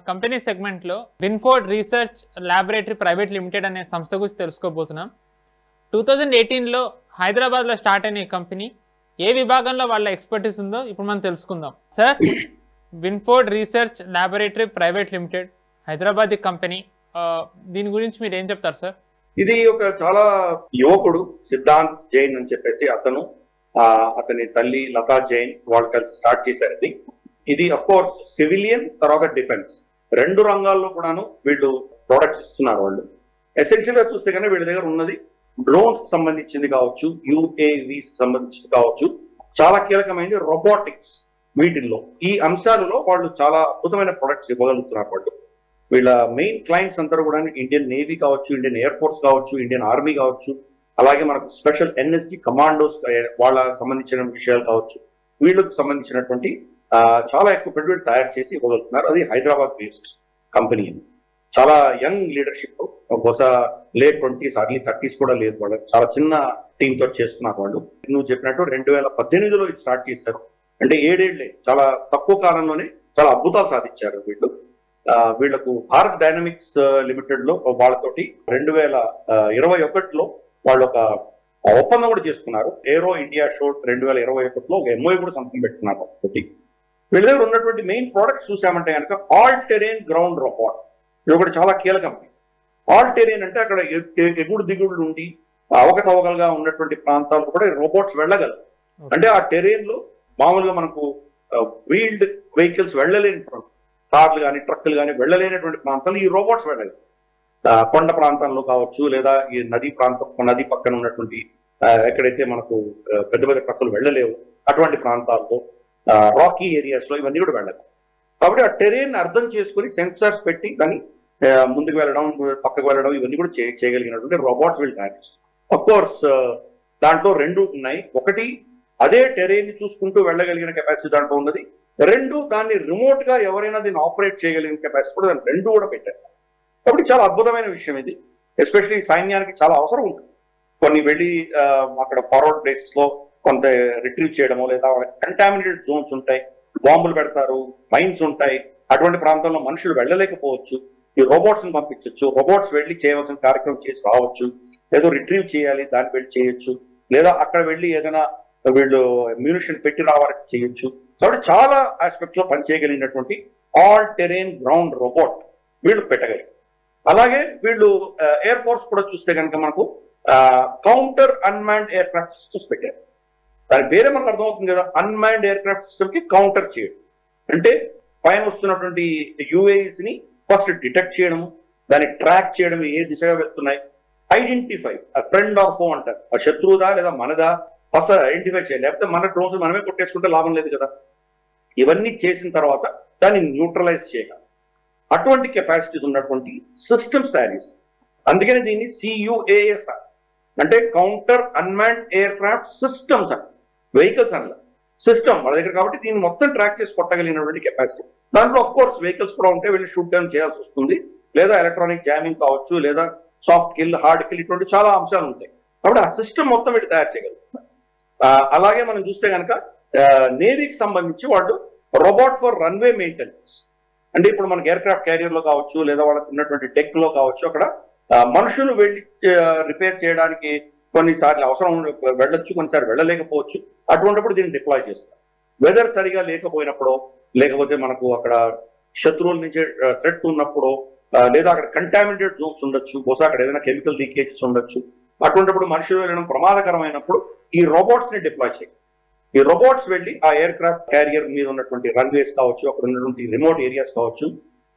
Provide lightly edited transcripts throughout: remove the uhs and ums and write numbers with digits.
Company సెగ్మెంట్లో విన్ఫోర్డ్ research laboratory private limited అనే సంస్థ గురించి తెలుసుకోబోతున్నాం. 2018లో హైదరాబాద్లో స్టార్ట్ అయిన ఈ కంపెనీ ఏ విభాగంలో వాళ్ళ ఎక్స్పర్టీస్ ఉందో ఇప్పుడు మనం తెలుసుకుందాం. Sir, Winford research laboratory private limited Hyderabad company, దీని గురించి మీరు ఏం చెప్తారు సార్? ఇది ఒక చాలా యువకుడు సిద్ధాంత్ జైన్ అని చెప్పేసి అతని తల్లి లతా జైన్ వాళ్ళు కలిసి స్టార్ట్ చేశారు. ఇది అఫ్ కోర్స్ సివిలియన్ తర్వాత డిఫెన్స్ రెండు రంగాల్లో కూడాను వీళ్ళు ప్రొడక్ట్స్ ఇస్తున్నారు. వాళ్ళు ఎసెన్షియల్ గా చూస్తే కనుక వీళ్ళ దగ్గర ఉన్నది డ్రోన్స్ సంబంధించింది కావచ్చు, యుఏవిస్ సంబంధించింది కావచ్చు, చాలా కీలకమైనది రోబోటిక్స్. వీటిల్లో ఈ అంశాలలో వాళ్ళు చాలా అద్భుతమైన ప్రొడక్ట్స్ ఇవ్వగలుగుతున్నారు. వాళ్ళు వీళ్ళ మెయిన్ క్లయింట్స్ అందరూ కూడా ఇండియన్ నేవీ కావచ్చు, ఇండియన్ ఎయిర్ ఫోర్స్ కావచ్చు, ఇండియన్ ఆర్మీ కావచ్చు, అలాగే మనకు స్పెషల్ ఎన్ఎస్జి కమాండోస్ వాళ్ళ సంబంధించిన విషయాలు కావచ్చు, వీళ్ళకి సంబంధించినటువంటి చాలా ఎక్కువ పెట్టుబడి తయారు చేసి ఇవ్వగలుగుతున్నారు. అది హైదరాబాద్ బేస్డ్ కంపెనీ. చాలా యంగ్ లీడర్షిప్, బహుశా లేట్ 20s అర్లీ 30s కూడా లేదు. వాళ్ళు చాలా చిన్న టీమ్ తోటి చేస్తున్నారు. వాళ్ళు నువ్వు చెప్పినట్టు 2018లో ఇది స్టార్ట్ చేశారు. అంటే 7 ఏళ్లే, చాలా తక్కువ కాలంలోనే చాలా అద్భుతాలు సాధించారు వీళ్ళు. వీళ్లకు భారత్ డైనమిక్స్ లిమిటెడ్ లో వాళ్ళతోటి 2021లో వాళ్ళు ఒక ఒప్పందం కూడా చేసుకున్నారు. ఏరో ఇండియా షో 2021లో ఒక ఎంఓయూ కూడా సంతకం పెట్టుకున్నారు. వీళ్ళ దగ్గర ఉన్నటువంటి మెయిన్ ప్రోడక్ట్స్ చూసామంటే కనుక ఆల్ టెరెయిన్ గ్రౌండ్ రోబోట్, ఇది ఒకటి చాలా కీలకం. ఆల్ టెరెయిన్ అంటే అక్కడ ఎగుడు దిగుడు నుండి అవకతవకలుగా ఉన్నటువంటి ప్రాంతాలు కూడా రోబోట్స్ వెళ్ళగలరు. అంటే ఆ టెరెయిన్ లో మామూలుగా మనకు వీల్డ్ వెహికల్స్ వెళ్ళలేని కార్లు కానీ ట్రక్కులు కానీ వెళ్ళలేనటువంటి ప్రాంతాలు ఈ రోబోట్స్ వెళ్ళగలరు. కొండ ప్రాంతంలో కావచ్చు, లేదా ఈ నది పక్కన ఉన్నటువంటి ఎక్కడైతే మనకు పెద్ద పెద్ద ట్రక్కులు వెళ్ళలేవు అటువంటి ప్రాంతాల్లో, రాకీ ఏరియాస్ లో ఇవన్నీ కూడా వెళ్ళదు. కాబట్టి ఆ టెరెయిన్ అర్థం చేసుకుని సెన్సార్స్ పెట్టి దాన్ని ముందుకు వెళ్ళడం, పక్కకు వెళ్ళడం, ఇవన్నీ కూడా చేయగలిగినటువంటి రోబోట్స్ వీళ్ళు తయారు చేస్తారు. అఫ్ కోర్స్ దాంట్లో రెండు ఉన్నాయి. ఒకటి అదే టెరెయిన్ చూసుకుంటూ వెళ్ళగలిగిన కెపాసిటీ దాంట్లో ఉన్నది. రెండు, దాన్ని రిమోట్ గా ఎవరైనా దీన్ని ఆపరేట్ చేయగలిగిన కెపాసిటీ కూడా దాన్ని రెండు కూడా పెట్టారు. కాబట్టి చాలా అద్భుతమైన విషయం ఇది. ఎస్పెషల్లీ సైన్యానికి చాలా అవసరం ఉంటుంది. కొన్ని వెళ్ళి అక్కడ ఫార్వర్డ్ ప్లేసెస్ లో కొంత రిట్రీవ్ చేయడము, లేదా కంటామినేటెడ్ జోన్స్ ఉంటాయి, బాంబులు పెడతారు, మైన్స్ ఉంటాయి, అటువంటి ప్రాంతంలో మనుషులు వెళ్ళలేకపోవచ్చు. ఈ రోబోట్స్ ని పంపించవచ్చు. రోబోట్స్ వెళ్ళి చేయవలసిన కార్యక్రమం చేసి రావచ్చు. ఏదో రిట్రీవ్ చేయాలి, దాన్ని వెళ్ళి చేయొచ్చు, లేదా అక్కడ వెళ్ళి ఏదైనా వీళ్ళు మ్యూనిషన్ పెట్టి రావాలని చేయొచ్చు. కాబట్టి చాలా ఆస్పెక్ట్స్ లో పనిచేయగలిగినటువంటి ఆల్ టెరెయిన్ గ్రౌండ్ రోబోట్ వీళ్ళు పెట్టగలిగారు. అలాగే వీళ్ళు ఎయిర్ ఫోర్స్ కూడా చూస్తే కనుక మనకు counter unmanned air craft systems పెట్టారు. దాని పేరే మనకు అర్థమవుతుంది కదా, అన్మాన్డ్ ఎయిర్ క్రాఫ్ట్ సిస్టమ్ కి కౌంటర్ చేయడం అంటే పైన వస్తున్నటువంటి యుఏఈస్ ని ఫస్ట్ డిటెక్ట్ చేయడము, దాన్ని ట్రాక్ చేయడం, ఏ దిశగా వెళ్తున్నాయి, ఐడెంటిఫై, ఫ్రెండ్ ఆర్ ఫో అంటారు, ఆ శత్రువుదా లేదా మనదా ఫస్ట్ ఐడెంటిఫై చేయాలి. లేకపోతే మన డ్రోన్స్ మనమే కొట్టేసుకుంటే లాభం లేదు కదా. ఇవన్నీ చేసిన తర్వాత దాన్ని న్యూట్రలైజ్ చేయగలం. అటువంటి కెపాసిటీస్ ఉన్నటువంటి సిస్టమ్స్ తయారు చేస్తారు. అందుకని దీన్ని CUAS అంటే counter unmanned air craft systems అంట, వెహికల్స్ అన్న సిస్టమ్ వాళ్ళ దగ్గర. కాబట్టి దీన్ని మొత్తం ట్రాక్ చేసి కొట్టగలిగినటువంటి కెపాసిటీ. దాంట్లో ఆఫ్ కోర్స్ వెహికల్స్ కూడా ఉంటే వెళ్ళి షూట్ డౌన్ చేయాల్సి వస్తుంది, లేదా ఎలక్ట్రానిక్ జామింగ్ కావచ్చు, లేదా సాఫ్ట్ కిల్, హార్డ్ కిల్, ఇటువంటి చాలా అంశాలు ఉంటాయి. కాబట్టి ఆ సిస్టమ్ మొత్తం వీళ్ళు తయారు చేయగలుగుతారు. అలాగే మనం చూస్తే కనుక నేవీకి సంబంధించి వాళ్ళు రోబోట్ ఫర్ రన్వే మెయింటెనెన్స్ అంటే ఇప్పుడు మనకి ఎయిర్ క్రాఫ్ట్ క్యారియర్ లో కావచ్చు, లేదా వాళ్ళకి ఉన్నటువంటి డెక్ లో కావచ్చు, అక్కడ మనుషులు వెళ్ళి రిపేర్ చేయడానికి కొన్నిసార్లు అవసరం వెళ్ళొచ్చు, కొన్నిసార్లు వెళ్ళలేకపోవచ్చు. అటువంటిప్పుడు దీన్ని డిప్లాయ్ చేస్తారు. వెదర్ సరిగా లేకపోయినప్పుడు, లేకపోతే మనకు అక్కడ శత్రువుల నుంచి థ్రెట్ ఉన్నప్పుడు, లేదా అక్కడ కంటామినేటెడ్ జోన్స్ ఉండొచ్చు, బహుశా అక్కడ ఏదైనా కెమికల్ లీకేజెస్ ఉండొచ్చు. అటువంటిప్పుడు మనుషులు వెళ్ళడం ప్రమాదకరమైనప్పుడు ఈ రోబోట్స్ ని డిప్లాయ్ చేయాలి. ఈ రోబోట్స్ వెళ్ళి ఆ ఎయిర్ క్రాఫ్ట్ క్యారియర్ మీద ఉన్నటువంటి రన్వేస్ కావచ్చు, అక్కడ ఉన్నటువంటి రిమోట్ ఏరియాస్ కావచ్చు,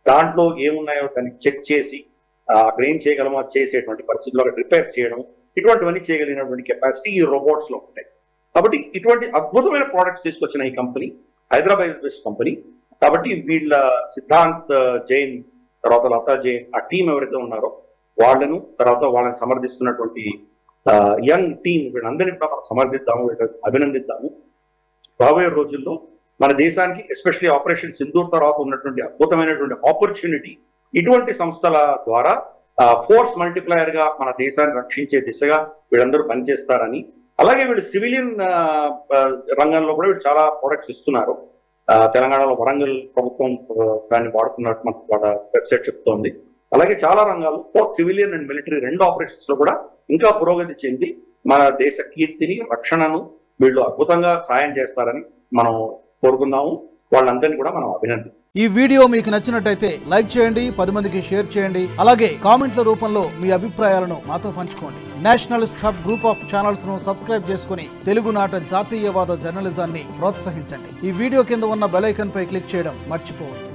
దాంట్లో ఏమున్నాయో దాన్ని చెక్ చేసి అక్కడ ఏం చేయగలమో అది చేసేటువంటి పరిస్థితుల్లో అక్కడ రిపేర్ చేయడం, ఇటువంటివన్నీ చేయగలిగినటువంటి కెపాసిటీ ఈ రోబోట్స్ లో ఉంటాయి. కాబట్టి ఇటువంటి అద్భుతమైన ప్రోడక్ట్స్ తీసుకొచ్చిన ఈ కంపెనీ హైదరాబాద్ బేస్డ్ కంపెనీ. కాబట్టి వీళ్ళ సిద్ధాంత్ జైన్, తర్వాత లతా జైన్, ఆ టీం ఎవరైతే ఉన్నారో వాళ్ళను, తర్వాత వాళ్ళని సమర్థిస్తున్నటువంటి యంగ్ టీం, వీళ్ళందరినీ కూడా మనం సమర్థిద్దాము, అభినందిద్దాము. రాబోయే రోజుల్లో మన దేశానికి ఎస్పెషల్లీ ఆపరేషన్ సింధూర్ తర్వాత ఉన్నటువంటి అద్భుతమైనటువంటి ఆపర్చునిటీ ఇటువంటి సంస్థల ద్వారా ఫోర్స్ మల్టిప్లయర్ గా మన దేశాన్ని రక్షించే దిశగా వీళ్ళందరూ పనిచేస్తారని, అలాగే వీళ్ళు సివిలియన్ రంగంలో కూడా వీళ్ళు చాలా ప్రొడక్ట్స్ ఇస్తున్నారు. తెలంగాణలో వరంగల్ ప్రభుత్వం దాన్ని వాడుతున్నట్టు మనకు వాళ్ళ వెబ్సైట్ చెప్తోంది. అలాగే చాలా రంగాల్లో సివిలియన్ అండ్ మిలిటరీ రెండు ఆపరేషన్స్ లో కూడా ఇంకా పురోగతి చెంది మన దేశ కీర్తిని రక్షణను వీళ్ళు అద్భుతంగా సాయం చేస్తారని మనం కోరుకుందాము. వాళ్ళందరినీ కూడా మనం అభినందిస్తాం. ఈ వీడియో మీకు నచ్చినట్టయితే లైక్ చేయండి, 10 మందికి షేర్ చేయండి. అలాగే కామెంట్ల రూపంలో మీ అభిప్రాయాలను మాతో పంచుకోండి. Nationalist hub group of channels ను సబ్స్క్రైబ్ చేసుకుని తెలుగునాట జాతీయవాద జర్నలిజాన్ని ప్రోత్సహించండి. ఈ వీడియో కింద ఉన్న బెల్ ఐకాన్ పై క్లిక్ చేయడం మర్చిపోవద్దు.